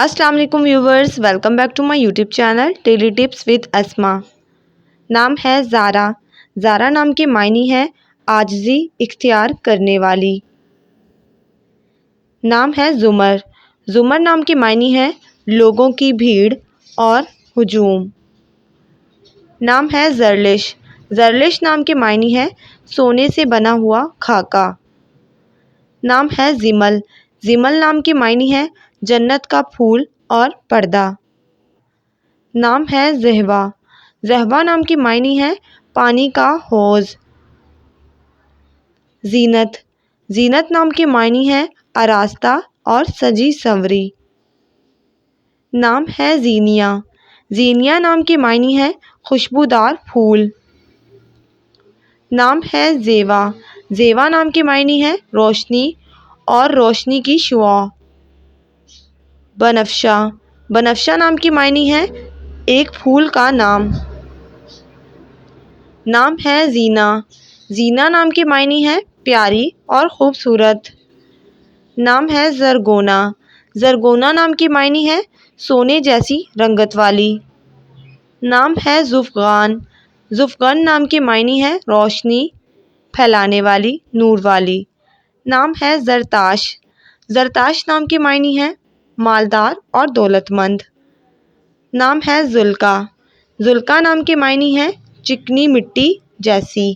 السلام علیکم viewers, welcome back to my YouTube channel daily tips with Asma. نام ہے زارا۔ زارا نام کے معنی ہے عاجزی اختیار کرنے والی۔ نام ہے زمر۔ زمر نام کے معنی ہے لوگوں کی بھیڑ اور ہجوم۔ نام ہے زرلش۔ زرلش نام کے معنی ہے سونے سے بنا ہوا خاکہ۔ نام ہے زمل۔ زمل نام کے معنی ہے جنت کا پھول اور پردہ۔ نام ہے زہوہ۔ زہوہ نام کے معنی ہے پانی کا حوض۔ زینت۔ زینت نام کے معنی ہے آراستہ اور سجی سنوری۔ نام ہے زینیہ۔ زینیہ نام کے معنی ہے خوشبودار پھول۔ نام ہے زیوا۔ زیوا نام کے معنی ہے روشنی اور روشنی کی شعاع۔ بنفشہ۔ بنفشہ نام کے معنی ہے ایک پھول کا نام۔ نام ہے زینہ۔ زینہ نام کے معنی ہے پیاری اور خوبصورت۔ نام ہے زرگونا۔ زرگونا نام کے معنی ہے سونے جیسی رنگت والی۔ نام ہے زفغان۔ زفغان نام کے معنی ہے روشنی پھیلانے والی، نور والی۔ نام ہے زرتاش۔ زرتاش نام کے معنی ہے مالدار اور دولت مند۔ نام ہے زلقہ۔ زلقہ نام کے معنی ہے چکنی مٹی جیسی۔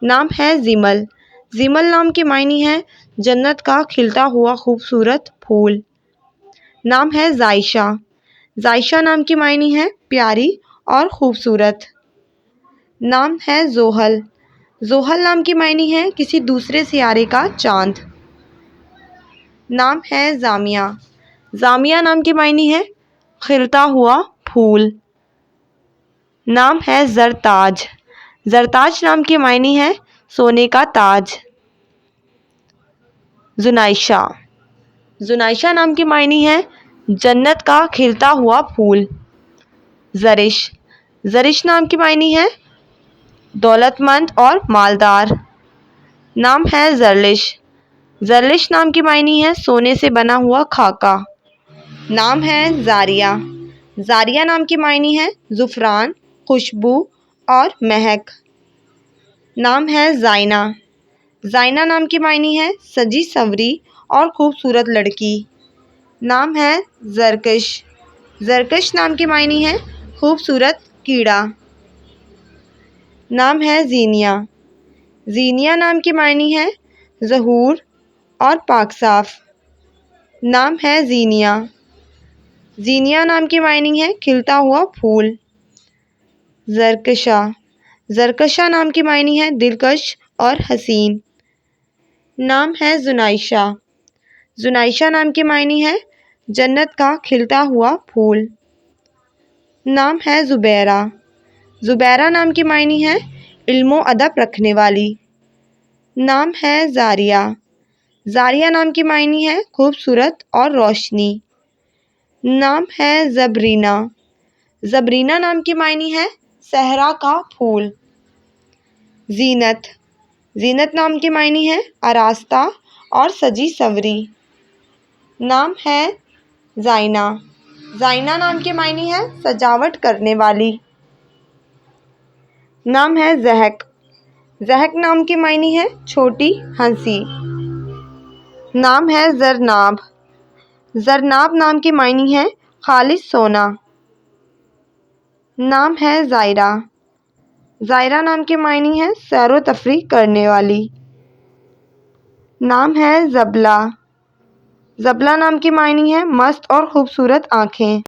نام ہے زمل۔ زمل نام کے معنی ہے جنت کا کھلتا ہوا خوبصورت پھول۔ نام ہے زائشہ۔ زائشہ نام کے معنی ہے پیاری اور خوبصورت۔ نام ہے زحل۔ زحل نام کے معنی ہے کسی دوسرے سیارے کا چاند۔ نام ہے زامیہ۔ زامیہ نام کے معنی ہے کھلتا ہوا پھول۔ نام ہے زرتاج۔ زرتاج نام کے معنی ہے سونے کا تاج۔ زنائشہ۔ زنائشہ نام کے معنی ہے جنت کا کھلتا ہوا پھول۔ زرش۔ زرش نام کے معنی ہے دولت مند اور مالدار۔ نام ہے زرلش۔ زرلش نام کے معنی ہے سونے سے بنا ہوا خاکہ۔ نام ہے زاریہ۔ زاریہ نام کے معنی ہے زعفران، خوشبو اور مہک۔ نام ہے زائنہ۔ زائنہ نام کے معنی ہے سجی سنوری اور خوبصورت لڑکی۔ نام ہے زرکش۔ زرکش نام کے معنی ہے خوبصورت کیڑا۔ نام ہے زینیہ۔ زینیہ نام کے معنی ہے ظہور اور پاک صاف۔ نام ہے زینیہ۔ زینیہ نام کے معنی ہے کھلتا ہوا پھول۔ زرکشہ۔ زرکشہ نام کے معنی ہے دلکش اور حسین۔ نام ہے زنائشہ۔ زنائشہ نام کے معنی ہے جنت کا کھلتا ہوا پھول۔ نام ہے زبیرہ۔ زبیرہ نام کے معنی ہے علم و ادب رکھنے والی۔ نام ہے زاریہ۔ زاریہ نام کے معنی ہے خوبصورت اور روشنی۔ نام ہے زبرینہ۔ زبرینہ نام کے معنی ہے صحرا کا پھول۔ زینت۔ زینت نام کے معنی ہے آراستہ اور سجی سنوری۔ نام ہے زائنہ۔ زائنہ نام کے معنی ہے سجاوٹ کرنے والی۔ نام ہے زحک۔ زحک نام کے معنی ہے چھوٹی ہنسی۔ نام ہے زرناب۔ زرناب نام کے معنی ہے خالص سونا۔ نام ہے زائرہ۔ زائرہ نام کے معنی ہے سیر و تفریح کرنے والی۔ نام ہے زبلہ۔ زبلہ نام کے معنی ہے مست اور خوبصورت آنکھیں۔